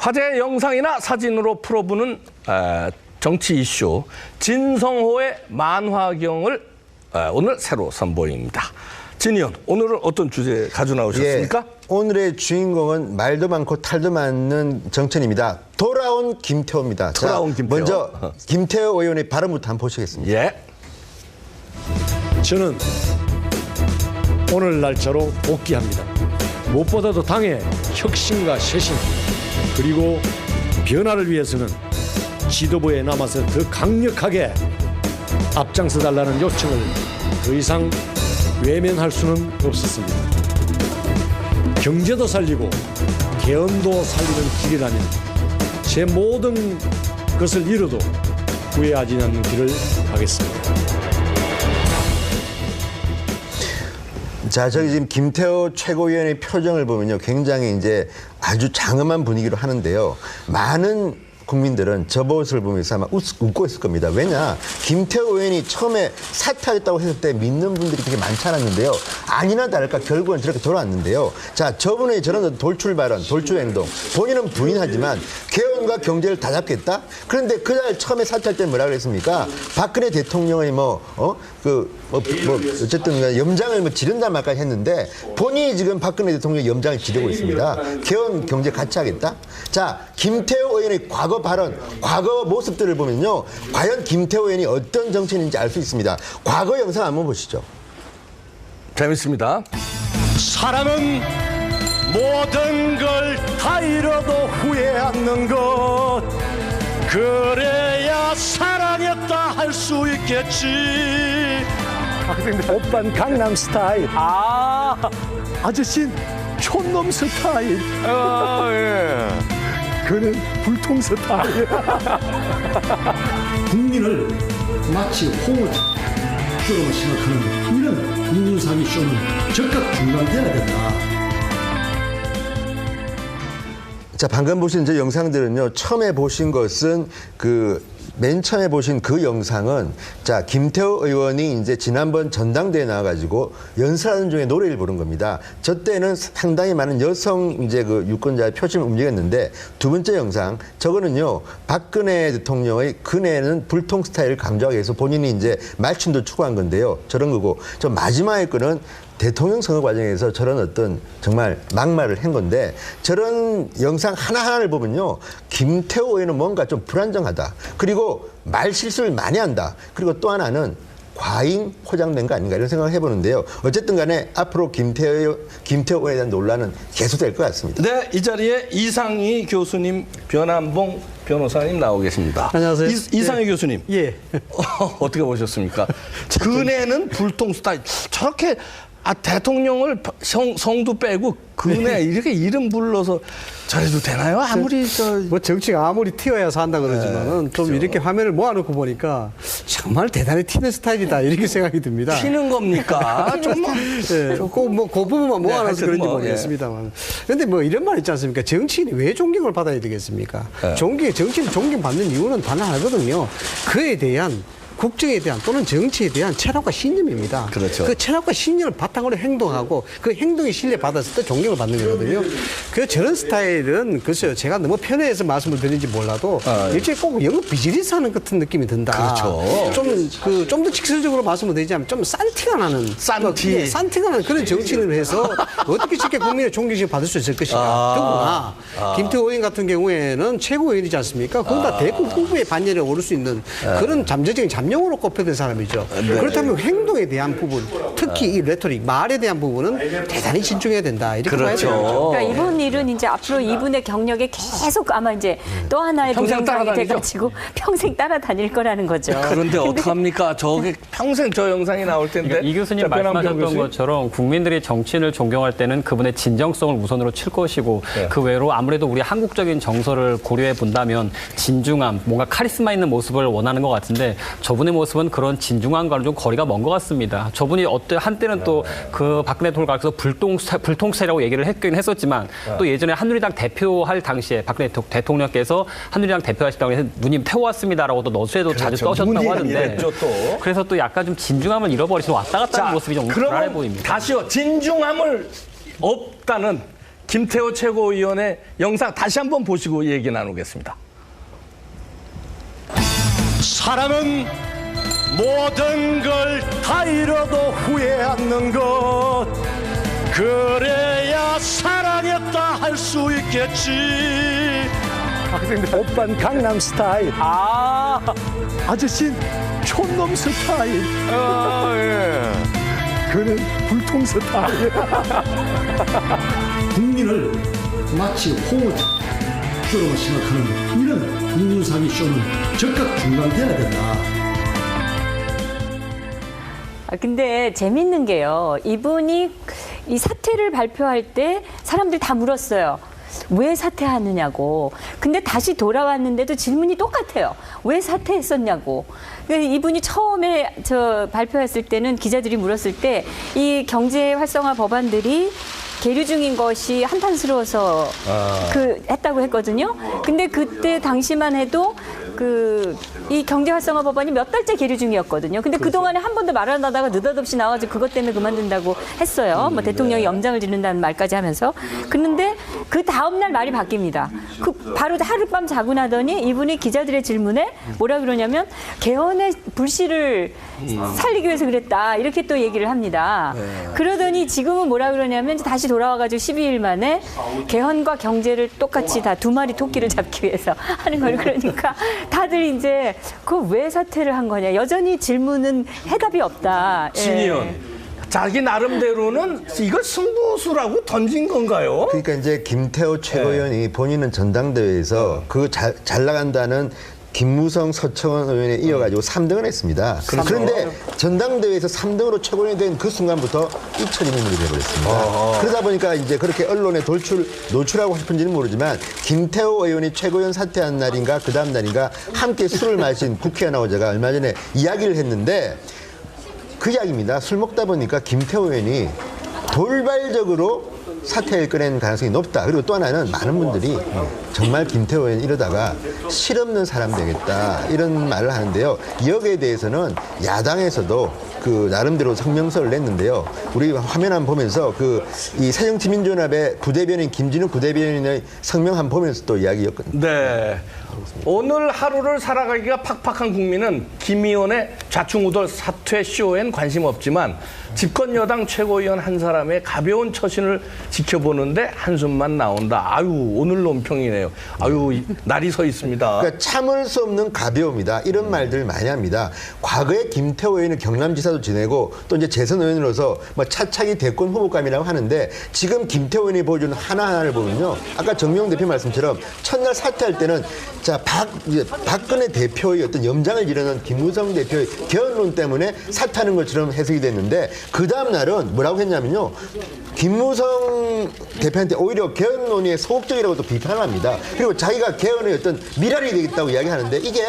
화제 영상이나 사진으로 풀어보는 정치 이슈 진성호의 만화경을 오늘 새로 선보입니다. 진 의원, 오늘은 어떤 주제 가지고 나오셨습니까? 예, 오늘의 주인공은 말도 많고 탈도 많은 정치인입니다. 돌아온 김태호입니다. 돌아온 김태호. 먼저 김태호 의원의 발언부터 한번 보시겠습니다. 예. 저는 오늘 날짜로 복귀합니다. 무엇보다도 당의 혁신과 쇄신 그리고 변화를 위해서는 지도부에 남아서 더 강력하게 앞장서 달라는 요청을 더 이상 외면할 수는 없었습니다. 경제도 살리고 개헌도 살리는 길이라면 제 모든 것을 잃어도 후회하지 않는 길을 가겠습니다. 자, 저기 지금 김태호 최고위원의 표정을 보면요, 굉장히 이제 아주 장엄한 분위기로 하는데요. 많은 국민들은 저 모습을 보면서 아마 웃고 있을 겁니다. 왜냐, 김태호 의원이 처음에 사퇴하겠다고 했을 때 믿는 분들이 되게 많지 않았는데요. 아니나 다를까 결국은 저렇게 돌아왔는데요. 자, 저분의 저런 돌출 발언, 돌출 행동, 본인은 부인하지만 개헌과 경제를 다 잡겠다? 그런데 그날 처음에 사퇴할 때 뭐라 그랬습니까? 박근혜 대통령의 어쨌든 염장을 지른다 말까지 했는데 본인이 지금 박근혜 대통령의 염장을 지르고 있습니다. 개헌 경제 같이 하겠다? 자, 김태호 의원의 과거 발언, 과거 모습들을 보면요, 과연 김태호 의원이 어떤 정치인인지 알 수 있습니다. 과거 영상 한번 보시죠. 재밌습니다. 사랑은 모든 걸 다 잃어도 후회 않는 것 그래야 사랑했다 할 수 있겠지. 오빤 강남 스타일, 아저씨 촌놈 스타일, 그는 불통 스타일. 국민을 마치 홍을 쇼로 생각하는 이런 국민사기 쇼는 즉각 중단돼야 된다. 자, 방금 보신 저 영상들은요, 처음에 보신 것은 맨 처음에 보신 그 영상은, 자, 김태호 의원이 이제 지난번 전당대회에 나와가지고 연설하는 중에 노래를 부른 겁니다. 저 때는 상당히 많은 여성 이제 유권자의 표심을 움직였는데, 두 번째 영상, 저거는요, 박근혜 대통령의 그네는 불통 스타일을 강조하기 위해서 본인이 이제 말춤도 추구한 건데요. 저런 거고, 저 마지막에 거는 대통령 선거 과정에서 저런 어떤 정말 막말을 한 건데, 저런 영상 하나하나를 보면요, 김태호 의원은 뭔가 좀 불안정하다. 그리고 말 실수를 많이 한다. 그리고 또 하나는 과잉 포장된 거 아닌가 이런 생각을 해보는데요. 어쨌든 간에 앞으로 김태호 의원에 대한 논란은 계속될 것 같습니다. 네, 이 자리에 이상희 교수님, 변한봉 변호사님 나오고 계십니다. 안녕하세요. 이상희 교수님. 예. 어떻게 보셨습니까? 그네는 불통 스타일. 저렇게 대통령을 성도 빼고 그네 이렇게 이름 불러서 저래도 되나요? 아무리 뭐 정치가 아무리 튀어야 산다 그러지만은 좀 이렇게 화면을 모아놓고 보니까 정말 대단히 튀는 스타일이다 이렇게 생각이 듭니다. 튀는 겁니까? 정말. 예, 꼭뭐 그 부분만 모아놔서 그런지 모르겠습니다만. 그런데 뭐 이런 말 있지 않습니까? 정치인이 왜 존경을 받아야 되겠습니까? 정치인 존경받는 이유는 단 하나거든요. 그에 대한 국정에 대한 또는 정치에 대한 철학과 신념입니다. 그렇죠. 그 철학과 신념을 바탕으로 행동하고 그 행동이 신뢰받았을 때 존경을 받는 거거든요. 그 저런 스타일은 글쎄요, 제가 너무 편해서 말씀을 드린지 몰라도 일종의 꼭 영업 비즈니스 하는 같은 느낌이 든다. 그렇죠. 좀 더 직설적으로 말씀을 드리자면 좀 싼티가 나는 싼티가 나는 그런 정치인을 해서 어떻게 쉽게 국민의 존경심을 받을 수 있을 것인가. 더구나 김태호 의원 같은 경우에는 최고위원이지 않습니까? 거기다 대구 후보의 반열에 오를 수 있는 그런 잠재적인 잠룡으로 꼽혀야 될 사람이죠. 네. 그렇다면 행동에 대한 부분, 특히 이 레토릭, 말에 대한 부분은 대단히 신중해야 된다. 이렇게 봐야 그렇죠. 되죠. 그러니까 이번 일은 이제 앞으로 이분의 경력에 계속 아마 이제 또 하나의 평생 동영상이 따라다니죠? 돼가지고 평생 따라다닐 거라는 거죠. 그런데 어떡합니까? 저게 평생 저 영상이 나올 텐데. 그러니까 이 교수님 말씀하셨던 것처럼 국민들이 정치인을 존경할 때는 그분의 진정성을 우선으로 칠 것이고 그 외로 아무래도 우리 한국적인 정서를 고려해 본다면 진중함, 뭔가 카리스마 있는 모습을 원하는 것 같은데 저분의 모습은 그런 진중함과는 좀 거리가 먼 것 같습니다. 저분이 한때는 또 그 박근혜 대통령을 가서 불통스타일이라고 얘기를 했긴 했었지만 또 예전에 한누리당 대표할 당시에 박근혜 대통령께서 한누리당 대표하시다고 해서 누님 태워왔습니다라고 또 너수에도 자주 떠셨다고 하는데 그래서 또 약간 좀 진중함을 잃어버리시고 왔다 갔다 하는 모습이 좀 불안해 보입니다. 다시요. 진중함을 없다는 김태호 최고위원의 영상 다시 한번 보시고 얘기 나누겠습니다. 사람은 모든 걸 다 잃어도 후회 않는 것, 그래야 사랑했다 할 수 있겠지. 오빤 강남 스타일. 아저씨는 촌놈 스타일. 그는 불통 스타일. 국민을 마치 홍어처럼 생각하는 이런 윤유상의 쇼는 즉각 중단돼야 된다. 근데 재밌는 게요. 이분이 이 사퇴를 발표할 때 사람들이 다 물었어요. 왜 사퇴하느냐고. 근데 다시 돌아왔는데도 질문이 똑같아요. 왜 사퇴했었냐고. 그러니까 이분이 처음에 발표했을 때는 기자들이 물었을 때 이 경제 활성화 법안들이 계류 중인 것이 한탄스러워서 했다고 했거든요. 근데 그때 당시만 해도 이 경제 활성화 법안이 몇 달째 계류 중이었거든요. 근데 그동안에 한 번도 말 안 하다가 느닷없이 나와가지고 그것 때문에 그만둔다고 했어요. 뭐 대통령이 염장을 지른다는 말까지 하면서. 그런데 그 다음날 말이 바뀝니다. 바로 하룻밤 자고 나더니 이분이 기자들의 질문에 뭐라 그러냐면 개헌의 불씨를 살리기 위해서 그랬다. 이렇게 또 얘기를 합니다. 그러더니 지금은 뭐라 그러냐면 다시 돌아와가지고 12일 만에 개헌과 경제를 똑같이 다 두 마리 토끼를 잡기 위해서 하는 걸. 그러니까 다들 이제 그 왜 사퇴를 한 거냐. 여전히 질문은 해답이 없다. 진 의원, 자기 나름대로는 이걸 승부수라고 던진 건가요? 그러니까 이제 김태호 최고위원이 본인은 전당대회에서 그 잘 나간다는 김무성, 서청원 의원에 이어가지고 3등을 했습니다. 그런데 전당대회에서 3등으로 최고위원이 된 그 순간부터 잊혀진 인물이 되어버렸습니다. 그러다 보니까 이제 그렇게 언론에 노출하고 싶은지는 모르지만 김태호 의원이 최고위원 사퇴한 날인가 그 다음 날인가 함께 술을 마신 국회에 나오자가 얼마 전에 이야기를 했는데 그 이야기입니다. 술 먹다 보니까 김태호 의원이 돌발적으로 사퇴를 꺼낸 가능성이 높다. 그리고 또 하나는 많은 분들이 정말 김태호 의원 이러다가 실없는 사람 되겠다 이런 말을 하는데요. 여기에 대해서는 야당에서도 나름대로 성명서를 냈는데요. 우리 화면 한번 보면서 이 새정치민주연합의 부대변인 김진욱 부대변인의 성명 한번 보면서 또 이야기였거든요. 네. 오늘 하루를 살아가기가 팍팍한 국민은 김 의원의 좌충우돌 사퇴 쇼엔 관심 없지만 집권 여당 최고위원 한 사람의 가벼운 처신을 지켜보는데 한숨만 나온다. 아유, 오늘 논평이네요. 아유, 날이 서 있습니다. 그러니까 참을 수 없는 가벼움이다. 이런 말들 많이 합니다. 과거에 김태호 의원은 경남지사도 지내고 또 이제 재선 의원으로서 뭐 차차기 대권 후보감이라고 하는데 지금 김태호 의원이 보여주는 하나하나를 보면요. 아까 정명 대표 말씀처럼 첫날 사퇴할 때는 자, 박근혜 대표의 어떤 염장을 지르는 김무성 대표의 개헌론 때문에 사퇴하는 것처럼 해석이 됐는데 그 다음 날은 뭐라고 했냐면요. 김무성 대표한테 오히려 개헌 논의에 소극적이라고 또 비판을 합니다. 그리고 자기가 개헌의 어떤 미랄이 되겠다고 이야기하는데 이게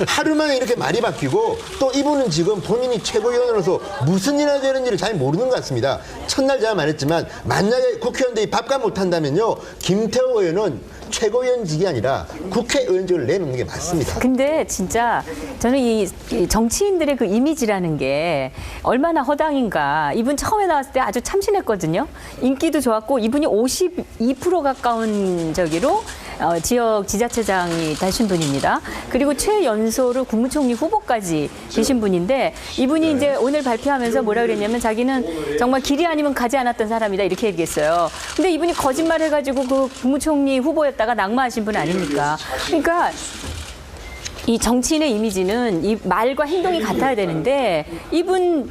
하루 만에 이렇게 말이 바뀌고 또 이분은 지금 본인이 최고위원으로서 무슨 일을 해야 되는지를 잘 모르는 것 같습니다. 첫날 제가 말했지만 만약에 국회의원들이 밥값 못한다면요. 김태호 의원은 최고위원직이 아니라 국회의원직을 내놓는 게 맞습니다. 근데 진짜 저는 이 정치인들의 그 이미지라는 게 얼마나 허당인가. 이분 처음에 나왔을 때 아주 참신했거든요. 인기도 좋았고 이분이 52% 가까운 지역 지자체장이 되신 분입니다. 그리고 최연소로 국무총리 후보까지 되신 분인데 이분이 이제 오늘 발표하면서 뭐라 그랬냐면 자기는 정말 길이 아니면 가지 않았던 사람이다 이렇게 얘기했어요. 근데 이분이 거짓말 해가지고 그 국무총리 후보였다가 낙마하신 분 아닙니까? 그러니까 이 정치인의 이미지는 이 말과 행동이 같아야 되는데 이분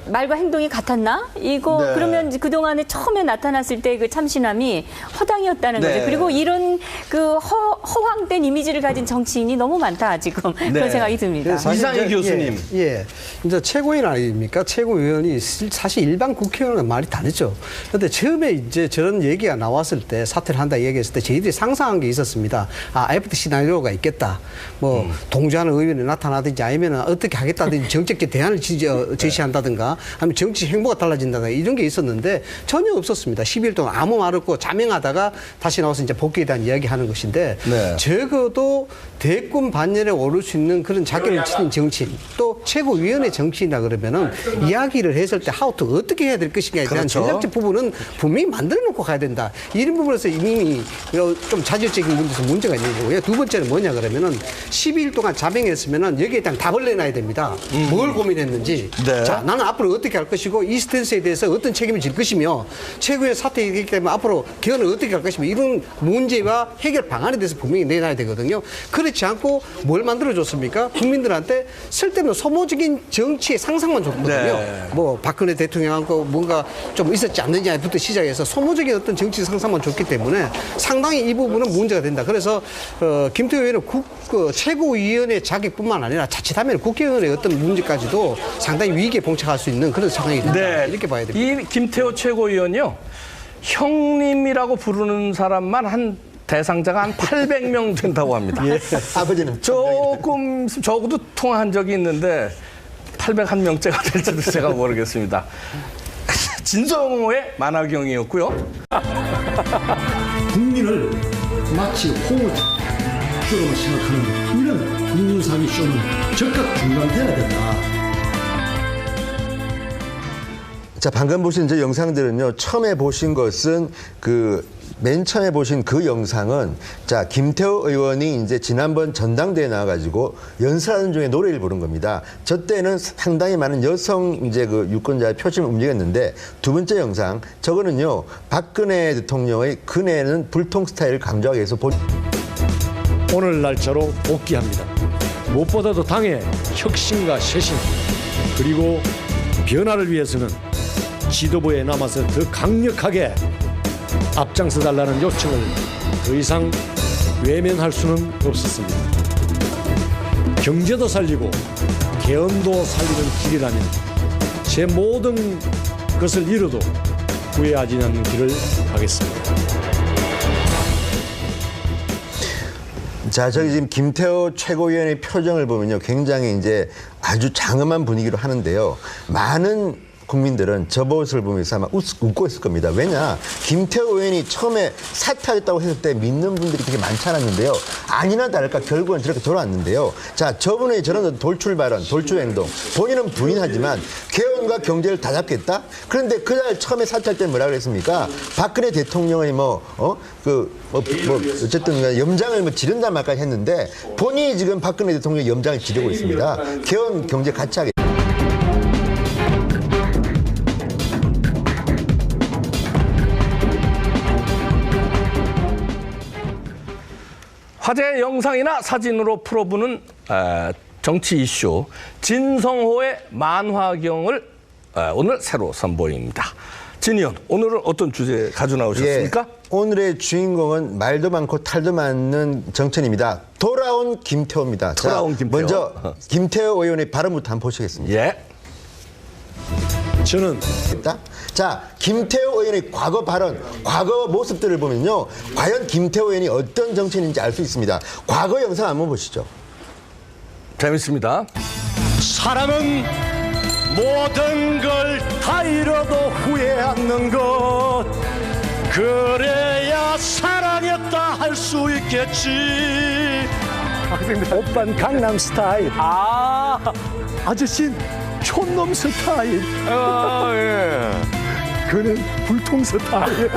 말과 행동이 같았나? 이거 네. 그러면 그동안에 처음에 나타났을 때 그 참신함이 허당이었다는 거죠. 그리고 이런 허황된 이미지를 가진 정치인이 너무 많다 지금 그런 생각이 듭니다. 이상희 교수님. 이제 최고위원 아닙니까? 최고위원이 사실 일반 국회의원은 말이 다르죠. 그런데 처음에 이제 저런 얘기가 나왔을 때 사퇴를 한다 얘기했을 때 저희들이 상상한 게 있었습니다. FT 시나리오가 있겠다. 뭐 동조하는 의원이 나타나든지 아니면 어떻게 하겠다든지 정책적 대안을 제시한다든가 아니면 정치 행보가 달라진다든가 이런 게 있었는데 전혀 없었습니다. 12일 동안 아무 말 없고 자명하다가 다시 나와서 이제 복귀에 대한 이야기하는 것인데 적어도 대권 반열에 오를 수 있는 그런 자격을 지닌 정치인 또 최고위원회 정치인이라 그러면은 이야기를 했을 때 하우트 어떻게 해야 될 것인가에 대한 그렇죠. 전략적 부분은 분명히 만들어 놓고 가야 된다. 이런 부분에서 이미 좀 자질적인 문제에서 문제가 있는 거고요. 두 번째는 뭐냐 그러면은 12일 동안 자명했으면은 여기에 대한 답을 내놔야 됩니다. 뭘 고민했는지. 네. 자, 나는 앞으로 어떻게 할 것이고 이 스탠스에 대해서 어떤 책임을 질 것이며 최고의 사태이기 때문에 앞으로 개헌을 어떻게 할 것이며 이런 문제와 해결 방안에 대해서 분명히 내놔야 되거든요. 그렇지 않고 뭘 만들어줬습니까? 국민들한테 쓸데없는 소모적인 정치의 상상만 줬거든요. 네. 뭐 박근혜 대통령하고 뭔가 좀 있었지 않느냐부터 시작해서 소모적인 어떤 정치 상상만 줬기 때문에 상당히 이 부분은 문제가 된다. 그래서 김태호 의원은 최고위원회 자격뿐만 아니라 자칫하면 국회의원의 어떤 문제까지도 상당히 위기에 봉착할 수 있는 그런 상황이 된다. 네. 이렇게 봐야 됩니다. 이 김태호 최고위원이요. 형님이라고 부르는 사람만 한 대상자가 한 800명 된다고 합니다. 아버지는 조금 적어도 통화한 적이 있는데 801명째가 될지도 제가 모르겠습니다. 진성호의 만화경이었고요. 국민을 마치 호흡처럼 생각하는 이런 국민상의 쇼는 즉각 중단돼야 된다. 자, 방금 보신 저 영상들은요, 처음에 보신 것은 맨 처음에 보신 그 영상은 자, 김태호 의원이 이제 지난번 전당대회에 나와가지고 연설하는 중에 노래를 부른 겁니다. 저 때는 상당히 많은 여성 이제 그 유권자의 표심을 움직였는데 두 번째 영상, 저거는요, 박근혜 대통령의 그네는 불통 스타일을 강조하기 위해서 오늘 날짜로 복귀합니다. 무엇보다도 당의 혁신과 쇄신 그리고 변화를 위해서는 지도부에 남아서 더 강력하게 앞장서 달라는 요청을 더 이상 외면할 수는 없었습니다. 경제도 살리고 개헌도 살리는 길이라면 제 모든 것을 잃어도 후회하지 않는 길을 가겠습니다. 자, 저기 지금 김태호 최고위원의 표정을 보면요, 굉장히 이제 아주 장엄한 분위기로 하는데요. 많은 국민들은 저 모습을 보면서 아마 웃고 있을 겁니다. 왜냐, 김태호 의원이 처음에 사퇴하겠다고 했을 때 믿는 분들이 그렇게 많지 않았는데요. 아니나 다를까 결국은 저렇게 돌아왔는데요. 자, 저분의 저런 돌출 발언, 돌출 행동, 본인은 부인하지만 개헌과 경제를 다 잡겠다? 그런데 그날 처음에 사퇴할 때 뭐라 그랬습니까? 박근혜 대통령의 어쨌든 염장을 지른다 말까지 했는데 본인이 지금 박근혜 대통령의 염장을 지르고 있습니다. 개헌 경제 같이 하겠다. 화제 영상이나 사진으로 풀어보는 정치 이슈 진성호의 만화경을 오늘 새로 선보입니다. 진 의원, 오늘은 어떤 주제 가져 나오셨습니까? 예, 오늘의 주인공은 말도 많고 탈도 많은 정치인입니다. 돌아온 김태호입니다. 돌아온 김태호. 먼저 김태호 의원의 발언부터 한번 보시겠습니다. 예. 저는 자, 김태호 의원의 과거 발언, 과거 모습들을 보면요, 과연 김태호 의원이 어떤 정치인인지 알 수 있습니다. 과거 영상 한번 보시죠. 재밌습니다. 사랑은 모든 걸 다 잃어도 후회 않는 것 그래야 사랑했다 할 수 있겠지. 오빤 강남 스타일. 아저씨 촌놈 스타일. 그는 불통 스타일.